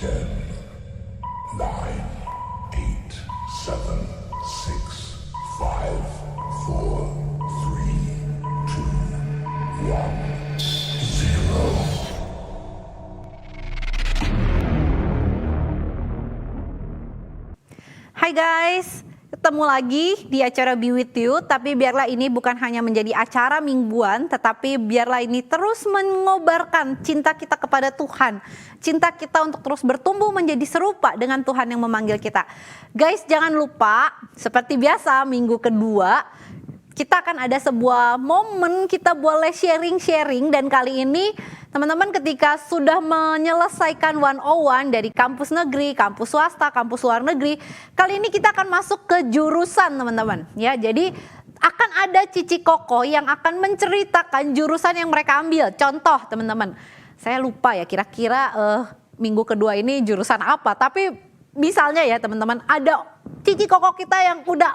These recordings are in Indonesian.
10, 9, 8, 7, 6, 5, 4, 3, 2, 1, 0. Hai guys, ketemu lagi di acara Be With You. Tapi biarlah ini bukan hanya menjadi acara mingguan, tetapi biarlah ini terus mengobarkan cinta kita kepada Tuhan. Cinta kita untuk terus bertumbuh menjadi serupa dengan Tuhan yang memanggil kita. Guys, jangan lupa seperti biasa minggu kedua kita akan ada sebuah momen kita boleh sharing-sharing. Dan kali ini teman-teman ketika sudah menyelesaikan 101 dari kampus negeri, kampus swasta, kampus luar negeri, kali ini kita akan masuk ke jurusan teman-teman. Ya, jadi akan ada Cici Koko yang akan menceritakan jurusan yang mereka ambil. Contoh teman-teman, saya lupa ya kira-kira minggu kedua ini jurusan apa, tapi misalnya ya teman-teman ada Cici Koko kita yang udah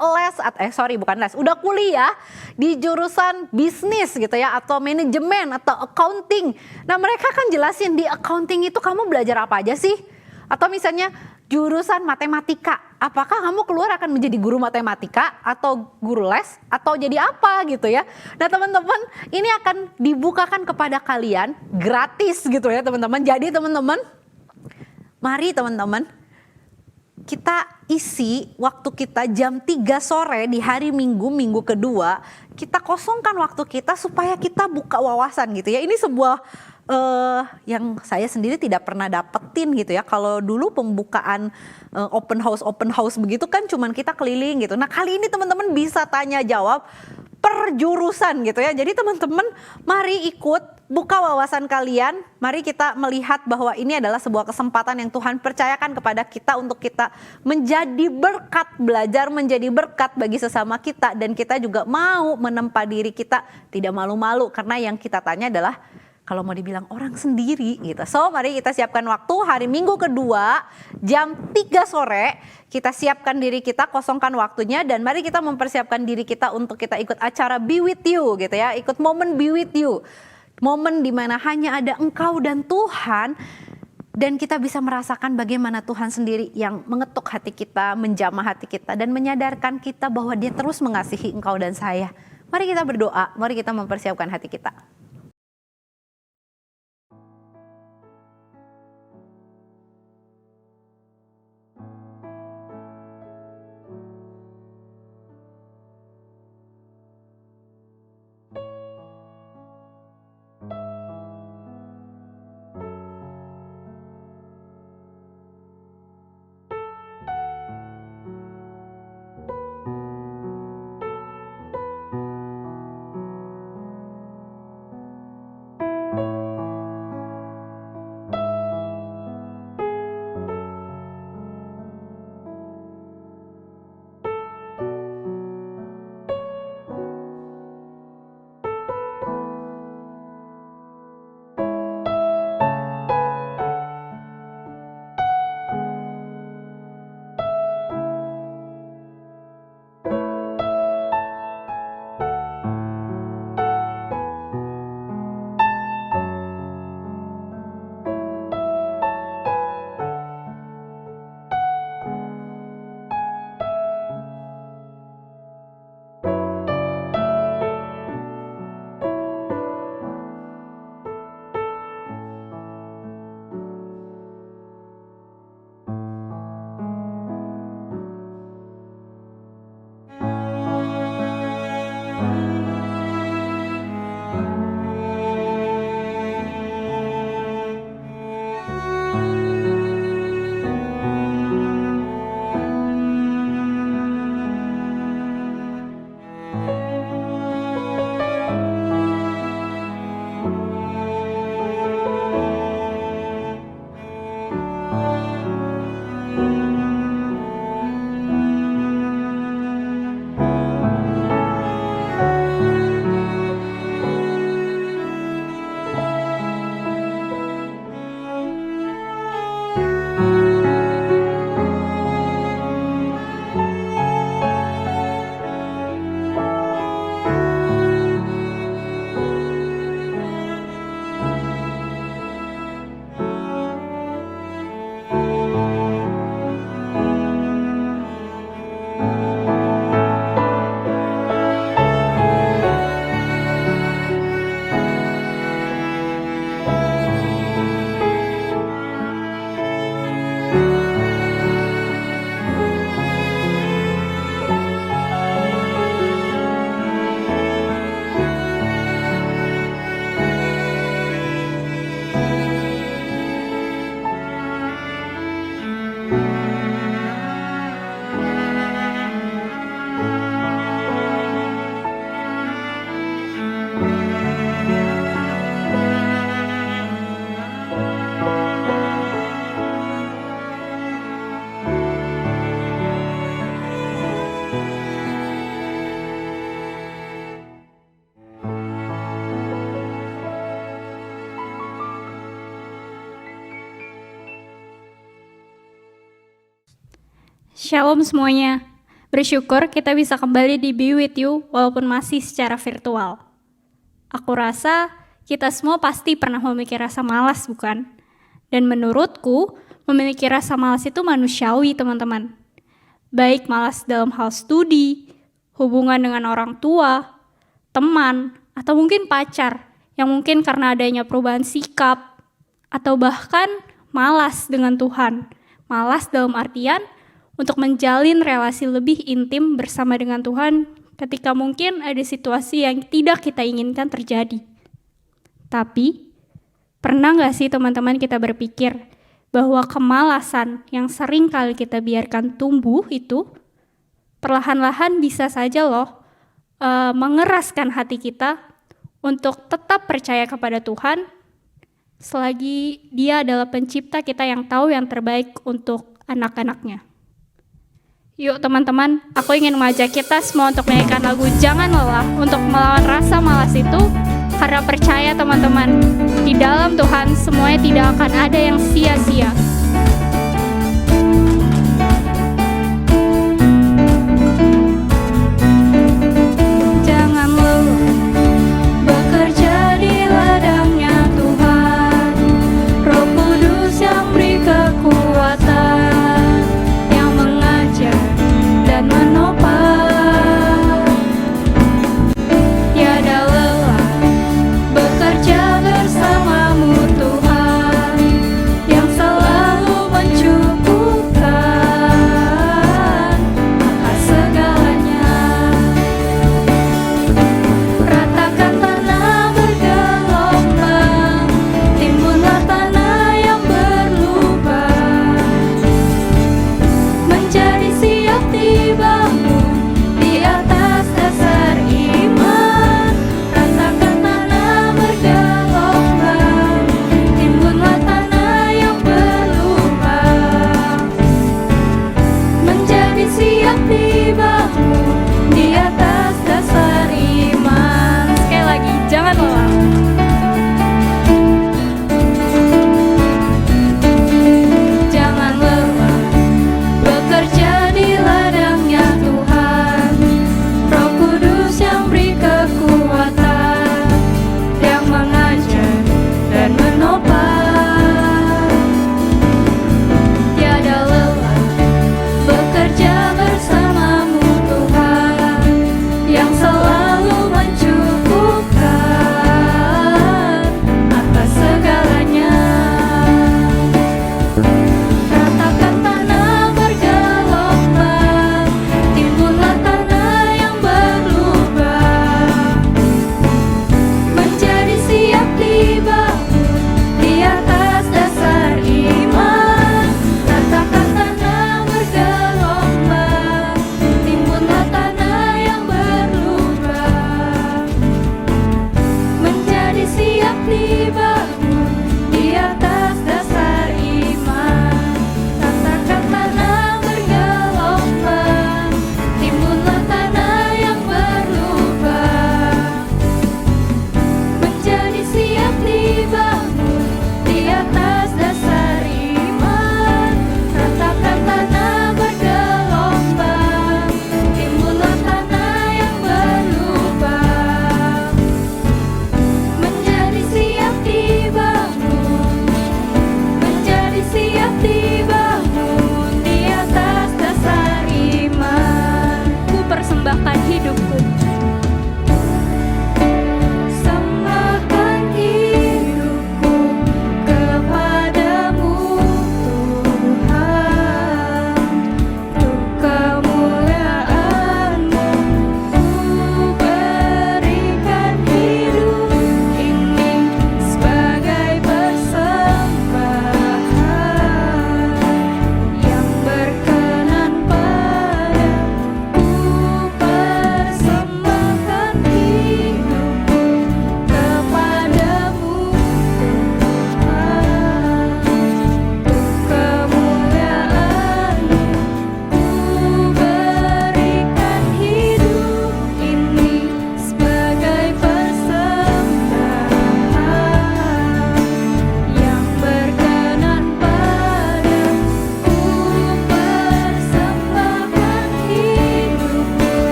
udah kuliah di jurusan bisnis gitu ya, atau manajemen atau accounting. Nah mereka kan jelasin di accounting itu kamu belajar apa aja sih? Atau misalnya jurusan matematika, apakah kamu keluar akan menjadi guru matematika atau guru les atau jadi apa gitu ya. Nah teman-teman ini akan dibukakan kepada kalian gratis gitu ya teman-teman. Jadi teman-teman mari teman-teman kita isi waktu kita jam 3 sore di hari Minggu, minggu kedua. Kita kosongkan waktu kita supaya kita buka wawasan gitu ya. Ini sebuah yang saya sendiri tidak pernah dapetin gitu ya. Kalau dulu pembukaan open house begitu kan cuman kita keliling gitu. Nah kali ini teman-teman bisa tanya jawab per jurusan gitu ya. Jadi teman-teman mari ikut buka wawasan kalian. Mari kita melihat bahwa ini adalah sebuah kesempatan yang Tuhan percayakan kepada kita untuk kita menjadi berkat, belajar menjadi berkat bagi sesama kita. Dan kita juga mau menempa diri kita tidak malu-malu, karena yang kita tanya adalah kalau mau dibilang orang sendiri gitu. So mari kita siapkan waktu hari Minggu kedua jam 3 sore. Kita siapkan diri kita, kosongkan waktunya, dan mari kita mempersiapkan diri kita untuk kita ikut acara Be With You gitu ya. Ikut momen Be With You. Momen dimana hanya ada engkau dan Tuhan. Dan kita bisa merasakan bagaimana Tuhan sendiri yang mengetuk hati kita, menjamah hati kita, dan menyadarkan kita bahwa Dia terus mengasihi engkau dan saya. Mari kita berdoa, mari kita mempersiapkan hati kita. Shalom semuanya. Bersyukur kita bisa kembali di Be With You walaupun masih secara virtual. Aku rasa kita semua pasti pernah memiliki rasa malas, bukan? Dan menurutku, memiliki rasa malas itu manusiawi, teman-teman. Baik malas dalam hal studi, hubungan dengan orang tua, teman, atau mungkin pacar, yang mungkin karena adanya perubahan sikap, atau bahkan malas dengan Tuhan. Malas dalam artian untuk menjalin relasi lebih intim bersama dengan Tuhan ketika mungkin ada situasi yang tidak kita inginkan terjadi. Tapi, pernah nggak sih teman-teman kita berpikir bahwa kemalasan yang sering kali kita biarkan tumbuh itu perlahan-lahan bisa saja mengeraskan hati kita untuk tetap percaya kepada Tuhan selagi Dia adalah pencipta kita yang tahu yang terbaik untuk anak-anaknya. Yuk teman-teman, aku ingin mengajak kita semua untuk menyanyikan lagu Jangan Lelah untuk melawan rasa malas itu, karena percaya teman-teman, di dalam Tuhan semuanya tidak akan ada yang sia-sia. Jangan lelah bekerja di ladangnya Tuhan, Roh Kudus yang beri kekuatan, yang mengajar dan menopang. Tiada lelah bekerja bersamamu Tuhan, yang selalu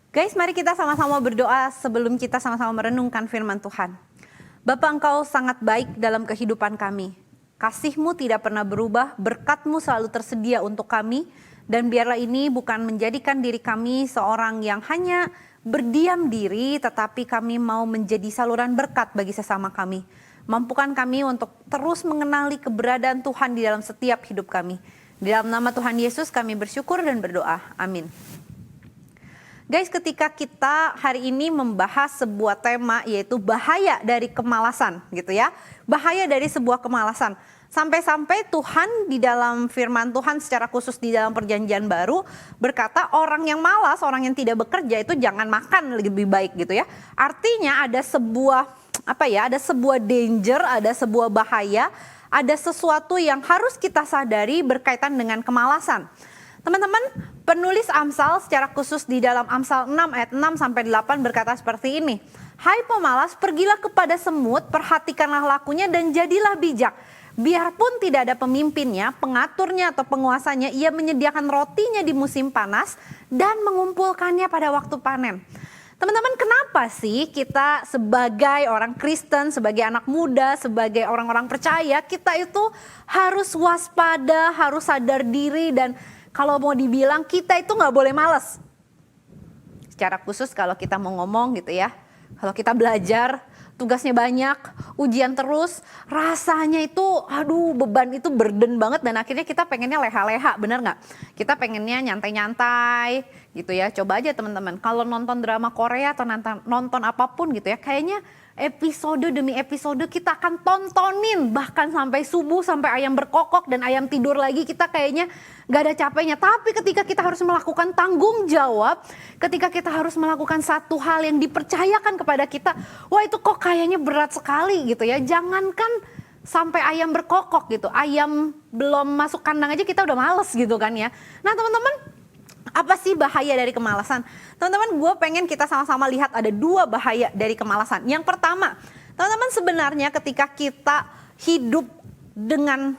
Guys, mari kita sama-sama berdoa sebelum kita sama-sama merenungkan firman Tuhan. Bapa, Engkau sangat baik dalam kehidupan kami. Kasih-Mu tidak pernah berubah, berkat-Mu selalu tersedia untuk kami. Dan biarlah ini bukan menjadikan diri kami seorang yang hanya berdiam diri, tetapi kami mau menjadi saluran berkat bagi sesama kami. Mampukan kami untuk terus mengenali keberadaan Tuhan di dalam setiap hidup kami. Di dalam nama Tuhan Yesus kami bersyukur dan berdoa. Amin. Guys, ketika kita hari ini membahas sebuah tema yaitu bahaya dari kemalasan gitu ya. Bahaya dari sebuah kemalasan. Sampai-sampai Tuhan di dalam firman Tuhan secara khusus di dalam perjanjian baru berkata orang yang malas, orang yang tidak bekerja itu jangan makan lebih baik gitu ya. Artinya ada sebuah ada sebuah danger, ada sebuah bahaya, ada sesuatu yang harus kita sadari berkaitan dengan kemalasan. Teman-teman, penulis Amsal secara khusus di dalam Amsal 6 ayat 6 sampai 8 berkata seperti ini. Hai pemalas, pergilah kepada semut, perhatikanlah lakunya dan jadilah bijak. Biarpun tidak ada pemimpinnya, pengaturnya atau penguasanya, ia menyediakan rotinya di musim panas dan mengumpulkannya pada waktu panen. Teman-teman, kenapa sih kita sebagai orang Kristen, sebagai anak muda, sebagai orang-orang percaya, kita itu harus waspada, harus sadar diri, dan kalau mau dibilang kita itu nggak boleh malas. Secara khusus kalau kita mau ngomong gitu ya, kalau kita belajar, tugasnya banyak, ujian terus, rasanya itu beban itu burden banget dan akhirnya kita pengennya leha-leha, bener nggak? Kita pengennya nyantai-nyantai gitu ya. Coba aja teman-teman, kalau nonton drama Korea atau nonton apapun gitu ya, kayaknya episode demi episode kita akan tontonin bahkan sampai subuh, sampai ayam berkokok dan ayam tidur lagi, kita kayaknya gak ada capeknya. Tapi ketika kita harus melakukan tanggung jawab, ketika kita harus melakukan satu hal yang dipercayakan kepada kita, wah itu kok kayaknya berat sekali gitu ya. Jangankan sampai ayam berkokok gitu, ayam belum masuk kandang aja kita udah males gitu kan ya. Nah teman-teman, apa sih bahaya dari kemalasan? Teman-teman, gue pengen kita sama-sama lihat ada dua bahaya dari kemalasan. Yang pertama, teman-teman, sebenarnya ketika kita hidup dengan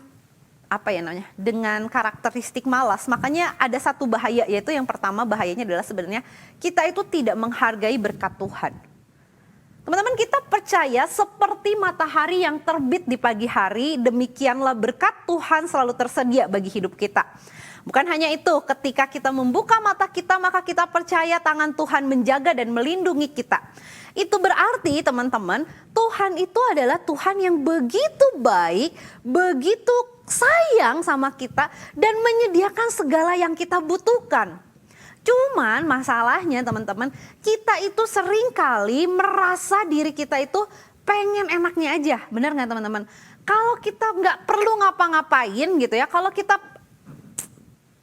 dengan karakteristik malas, makanya ada satu bahaya, yaitu yang pertama bahayanya adalah sebenarnya kita itu tidak menghargai berkat Tuhan. Teman-teman, kita percaya seperti matahari yang terbit di pagi hari, demikianlah berkat Tuhan selalu tersedia bagi hidup kita. Bukan hanya itu, ketika kita membuka mata kita, maka kita percaya tangan Tuhan menjaga dan melindungi kita. Itu berarti teman-teman, Tuhan itu adalah Tuhan yang begitu baik, begitu sayang sama kita dan menyediakan segala yang kita butuhkan. Cuman masalahnya teman-teman, kita itu seringkali merasa diri kita itu pengen enaknya aja, benar nggak teman-teman? Kalau kita nggak perlu ngapa-ngapain gitu ya, kalau kita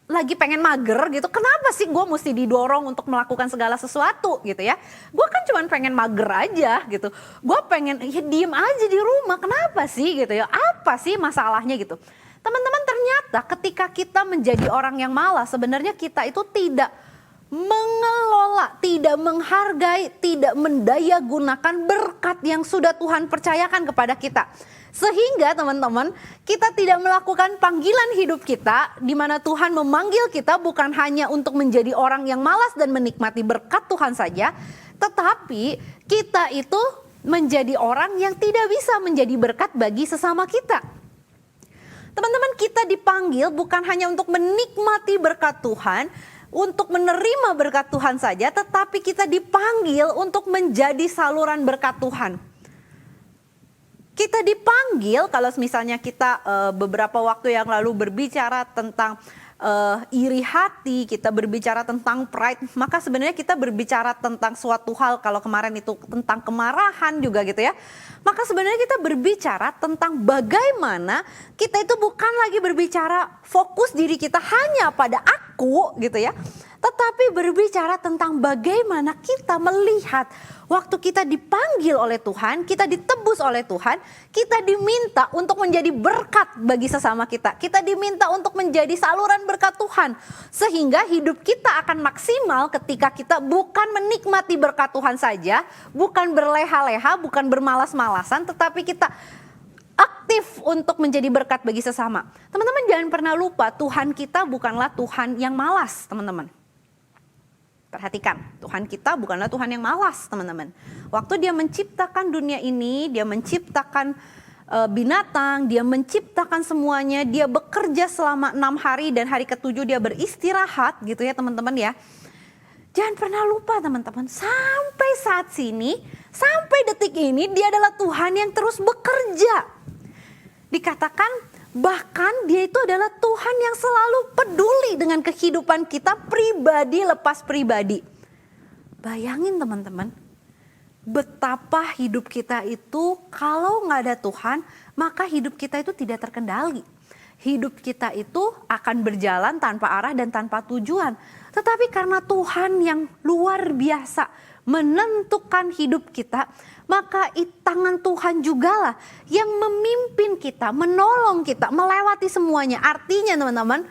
lagi pengen mager gitu, kenapa sih gue mesti didorong untuk melakukan segala sesuatu gitu ya? Gue kan cuma pengen mager aja gitu, gue pengen ya diem aja di rumah, kenapa sih gitu ya? Apa sih masalahnya gitu? Teman-teman, ternyata ketika kita menjadi orang yang malas, sebenarnya kita itu tidak mengelola, tidak menghargai, tidak mendayagunakan berkat yang sudah Tuhan percayakan kepada kita. Sehingga teman-teman, kita tidak melakukan panggilan hidup kita di mana Tuhan memanggil kita bukan hanya untuk menjadi orang yang malas dan menikmati berkat Tuhan saja, tetapi kita itu menjadi orang yang tidak bisa menjadi berkat bagi sesama kita. Teman-teman, kita dipanggil bukan hanya untuk menikmati berkat Tuhan, untuk menerima berkat Tuhan saja, tetapi kita dipanggil untuk menjadi saluran berkat Tuhan. Kita dipanggil, kalau misalnya kita beberapa waktu yang lalu berbicara tentang iri hati, kita berbicara tentang pride, maka sebenarnya kita berbicara tentang suatu hal, kalau kemarin itu tentang kemarahan juga gitu ya. Maka sebenarnya kita berbicara tentang bagaimana kita itu bukan lagi berbicara fokus diri kita hanya pada aku gitu ya. Tetapi berbicara tentang bagaimana kita melihat waktu kita dipanggil oleh Tuhan, kita ditebus oleh Tuhan, kita diminta untuk menjadi berkat bagi sesama kita. Kita diminta untuk menjadi saluran berkat Tuhan. Sehingga hidup kita akan maksimal ketika kita bukan menikmati berkat Tuhan saja, bukan berleha-leha, bukan bermalas-malasan, tetapi kita aktif untuk menjadi berkat bagi sesama. Teman-teman, jangan pernah lupa Tuhan kita bukanlah Tuhan yang malas, teman-teman. Perhatikan, Tuhan kita bukanlah Tuhan yang malas, teman-teman. Waktu dia menciptakan dunia ini, dia menciptakan binatang, dia menciptakan semuanya, dia bekerja selama 6 hari dan hari ke-7 dia beristirahat gitu ya teman-teman ya. Jangan pernah lupa teman-teman, sampai saat sini, sampai detik ini dia adalah Tuhan yang terus bekerja. Dikatakan bahkan dia itu adalah Tuhan yang selalu peduli dengan kehidupan kita pribadi lepas pribadi. Bayangin teman-teman, betapa hidup kita itu kalau nggak ada Tuhan, maka hidup kita itu tidak terkendali. Hidup kita itu akan berjalan tanpa arah dan tanpa tujuan. Tetapi karena Tuhan yang luar biasa menentukan hidup kita, maka tangan Tuhan jugalah yang memimpin kita, menolong kita, melewati semuanya. Artinya teman-teman,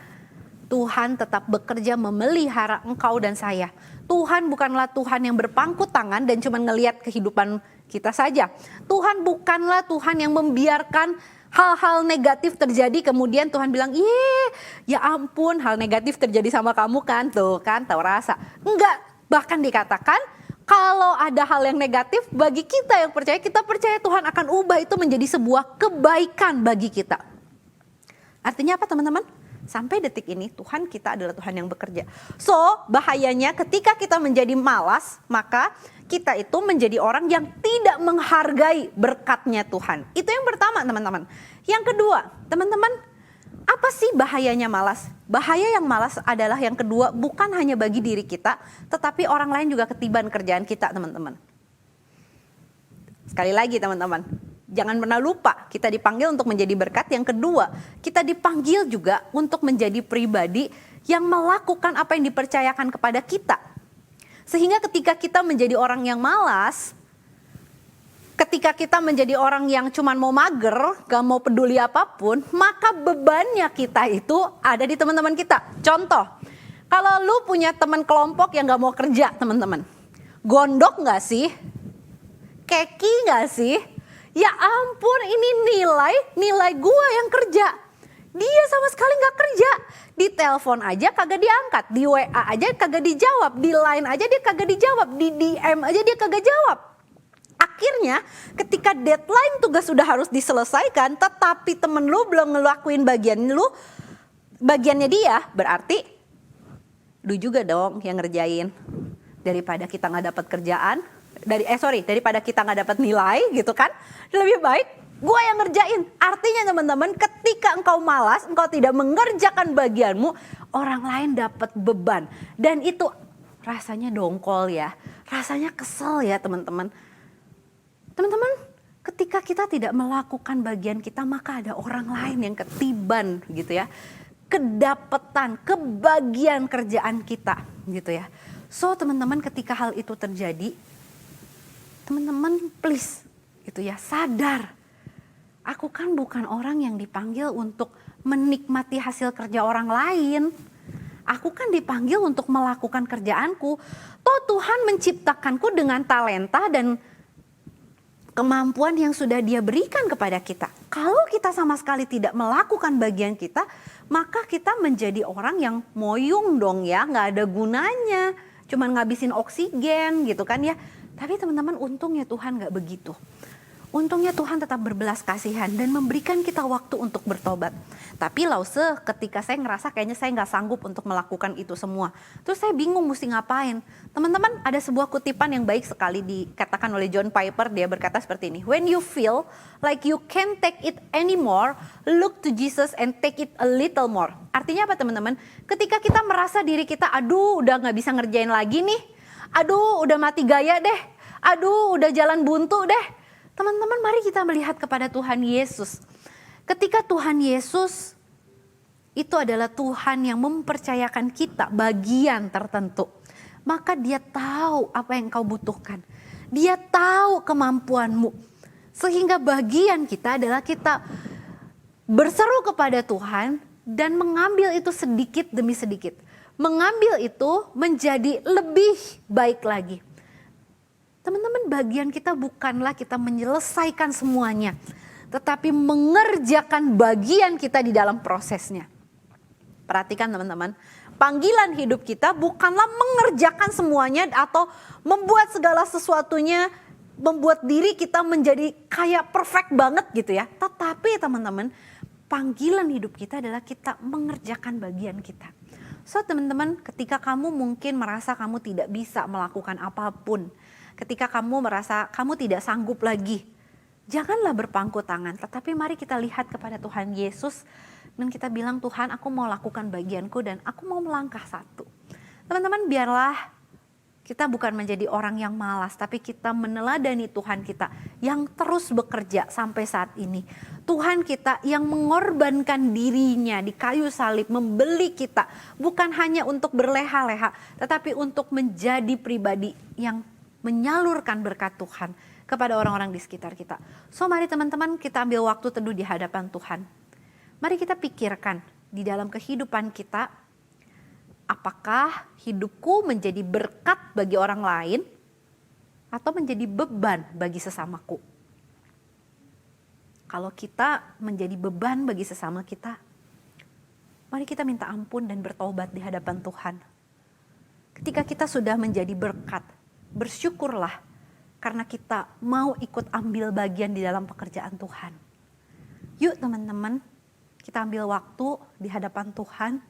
Tuhan tetap bekerja memelihara engkau dan saya. Tuhan bukanlah Tuhan yang berpangku tangan dan cuma ngelihat kehidupan kita saja. Tuhan bukanlah Tuhan yang membiarkan hal-hal negatif terjadi kemudian Tuhan bilang, ya ampun hal negatif terjadi sama kamu kan, tuh kan tahu rasa. Enggak, bahkan dikatakan kalau ada hal yang negatif bagi kita yang percaya, kita percaya Tuhan akan ubah itu menjadi sebuah kebaikan bagi kita. Artinya apa teman-teman? Sampai detik ini Tuhan kita adalah Tuhan yang bekerja. So bahayanya ketika kita menjadi malas, maka kita itu menjadi orang yang tidak menghargai berkatnya Tuhan. Itu yang pertama teman-teman. Yang kedua teman-teman, apa sih bahayanya malas? Bahaya yang malas adalah yang kedua, bukan hanya bagi diri kita, tetapi orang lain juga ketiban kerjaan kita teman-teman. Sekali lagi teman-teman, jangan pernah lupa kita dipanggil untuk menjadi berkat. Yang kedua, kita dipanggil juga untuk menjadi pribadi yang melakukan apa yang dipercayakan kepada kita. Sehingga ketika kita menjadi orang yang malas, ketika kita menjadi orang yang cuma mau mager, gak mau peduli apapun, maka bebannya kita itu ada di teman-teman kita. Contoh, kalau lu punya teman kelompok yang gak mau kerja teman-teman, gondok gak sih? Keki gak sih? Ya ampun, ini nilai gua yang kerja. Dia sama sekali gak kerja. Di telepon aja kagak diangkat, di WA aja kagak dijawab, di Line aja dia kagak dijawab, di DM aja dia kagak jawab. Akhirnya ketika deadline tugas sudah harus diselesaikan, tetapi temen lu belum ngelakuin bagiannya dia, berarti lu juga dong yang ngerjain. Daripada kita nggak dapat kerjaan, daripada kita nggak dapat nilai gitu kan, lebih baik gue yang ngerjain. Artinya teman-teman, ketika engkau malas, engkau tidak mengerjakan bagianmu, orang lain dapat beban. Dan itu rasanya dongkol ya, rasanya kesel ya teman-teman. Teman-teman, ketika kita tidak melakukan bagian kita, maka ada orang lain yang ketiban gitu ya. Kedapetan, kebagian kerjaan kita gitu ya. So teman-teman, ketika hal itu terjadi, teman-teman please gitu ya, sadar. Aku kan bukan orang yang dipanggil untuk menikmati hasil kerja orang lain. Aku kan dipanggil untuk melakukan kerjaanku. Toh Tuhan menciptakanku dengan talenta dan kemampuan yang sudah Dia berikan kepada kita. Kalau kita sama sekali tidak melakukan bagian kita, maka kita menjadi orang yang moyung dong ya, nggak ada gunanya. Cuman ngabisin oksigen gitu kan ya. Tapi teman-teman, untungnya Tuhan nggak begitu. Untungnya Tuhan tetap berbelas kasihan dan memberikan kita waktu untuk bertobat. Tapi Lause, ketika saya ngerasa kayaknya saya nggak sanggup untuk melakukan itu semua. Terus saya bingung mesti ngapain. Teman-teman, ada sebuah kutipan yang baik sekali dikatakan oleh John Piper. Dia berkata seperti ini. When you feel like you can't take it anymore, look to Jesus and take it a little more. Artinya apa teman-teman? Ketika kita merasa diri kita, aduh udah nggak bisa ngerjain lagi nih. Aduh udah mati gaya deh. Aduh udah jalan buntu deh. Teman-teman, mari kita melihat kepada Tuhan Yesus. Ketika Tuhan Yesus itu adalah Tuhan yang mempercayakan kita bagian tertentu, maka Dia tahu apa yang kau butuhkan. Dia tahu kemampuanmu. Sehingga bagian kita adalah kita berseru kepada Tuhan dan mengambil itu sedikit demi sedikit. Mengambil itu menjadi lebih baik lagi. Teman-teman, bagian kita bukanlah kita menyelesaikan semuanya, tetapi mengerjakan bagian kita di dalam prosesnya. Perhatikan teman-teman, Panggilan hidup kita bukanlah mengerjakan semuanya atau membuat segala sesuatunya, membuat diri kita menjadi kayak perfect banget gitu ya. Tetapi teman-teman, panggilan hidup kita adalah kita mengerjakan bagian kita. So teman-teman, ketika kamu mungkin merasa kamu tidak bisa melakukan apapun, ketika kamu merasa kamu tidak sanggup lagi, janganlah berpangku tangan, tetapi mari kita lihat kepada Tuhan Yesus dan kita bilang, Tuhan, aku mau lakukan bagianku dan aku mau melangkah satu. Teman-teman, biarlah kita bukan menjadi orang yang malas, tapi kita meneladani Tuhan kita yang terus bekerja sampai saat ini. Tuhan kita yang mengorbankan dirinya di kayu salib, membeli kita bukan hanya untuk berleha-leha, tetapi untuk menjadi pribadi yang menyalurkan berkat Tuhan kepada orang-orang di sekitar kita. So mari teman-teman kita ambil waktu teduh di hadapan Tuhan. Mari kita pikirkan di dalam kehidupan kita, apakah hidupku menjadi berkat bagi orang lain atau menjadi beban bagi sesamaku? Kalau kita menjadi beban bagi sesama kita, mari kita minta ampun dan bertobat di hadapan Tuhan. Ketika kita sudah menjadi berkat, bersyukurlah karena kita mau ikut ambil bagian di dalam pekerjaan Tuhan. Yuk teman-teman, kita ambil waktu di hadapan Tuhan,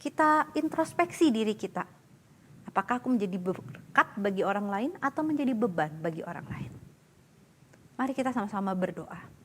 kita introspeksi diri kita. Apakah aku menjadi berkat bagi orang lain atau menjadi beban bagi orang lain? Mari kita sama-sama berdoa.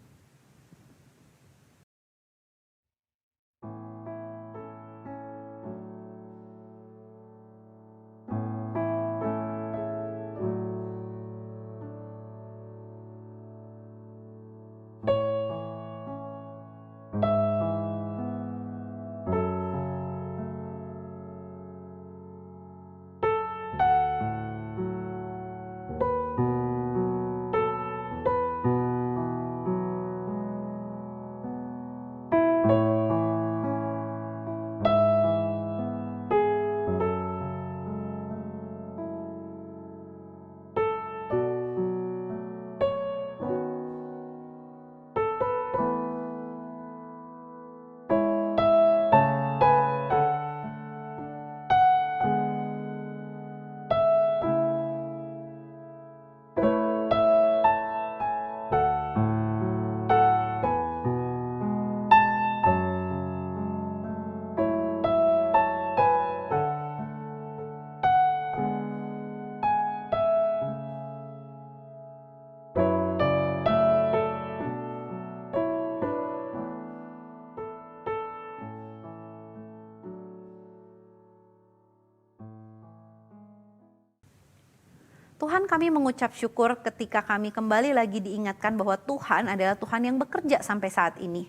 Tuhan, kami mengucap syukur ketika kami kembali lagi diingatkan bahwa Tuhan adalah Tuhan yang bekerja sampai saat ini.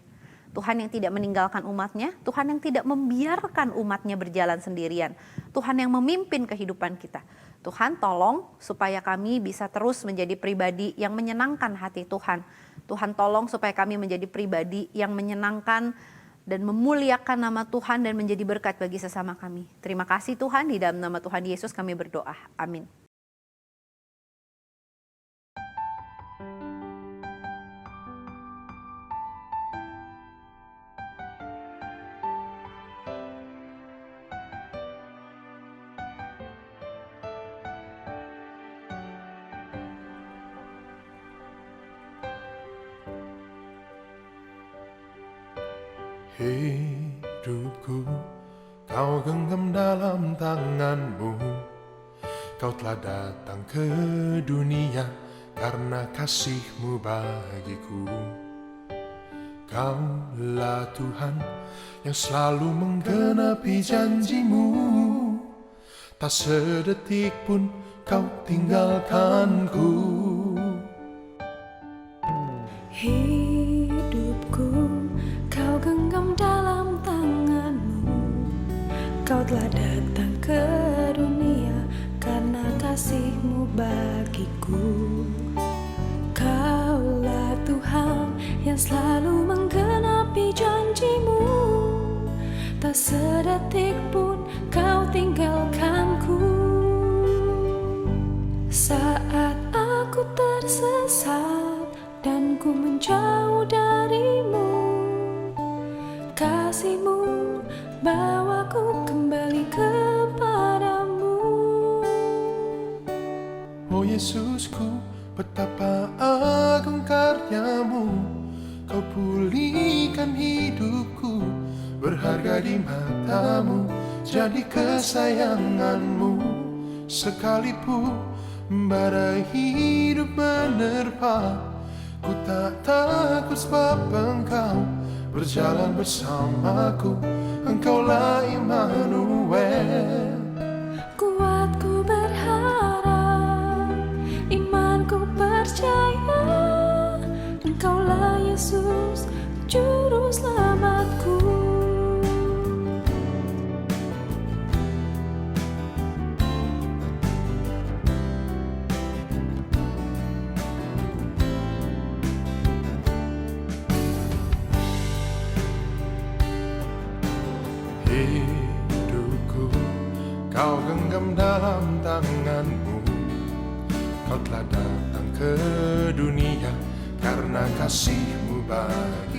Tuhan yang tidak meninggalkan umatnya, Tuhan yang tidak membiarkan umatnya berjalan sendirian. Tuhan yang memimpin kehidupan kita. Tuhan tolong supaya kami bisa terus menjadi pribadi yang menyenangkan hati Tuhan. Tuhan tolong supaya kami menjadi pribadi yang menyenangkan dan memuliakan nama Tuhan dan menjadi berkat bagi sesama kami. Terima kasih Tuhan, di dalam nama Tuhan Yesus kami berdoa. Amin. Hidupku kau genggam dalam tanganmu. Kau telah datang ke dunia karena kasih-Mu bagiku. Kaulah Tuhan yang selalu menggenapi janji-Mu. Tak sedetik pun kau tinggalkanku. Hidupku kau genggam dalam tanganmu. Kau telah datang ke dunia karena kasih-Mu bagiku. Kaulah Tuhan yang selalu menggenapi janji-Mu. Tak sedetik pun kau tinggalkanku. Saat aku tersesat dan ku menjauh dari-Mu, kasih-Mu bawaku kembali kepadamu. Oh Yesusku, betapa agung karyamu, kau pulihkan hidupku, berharga di matamu, jadi kesayanganmu. Sekalipun badai hidup menerpa, ku tak takut sebab engkau berjalan bersamaku. Engkaulah Immanuel. Kuatku berharap, imanku percaya, Engkaulah Yesus, Juru Selamatku. Hidupku kau genggam dalam tanganmu, kau telah datang ke dunia karena kasih-Mu bagi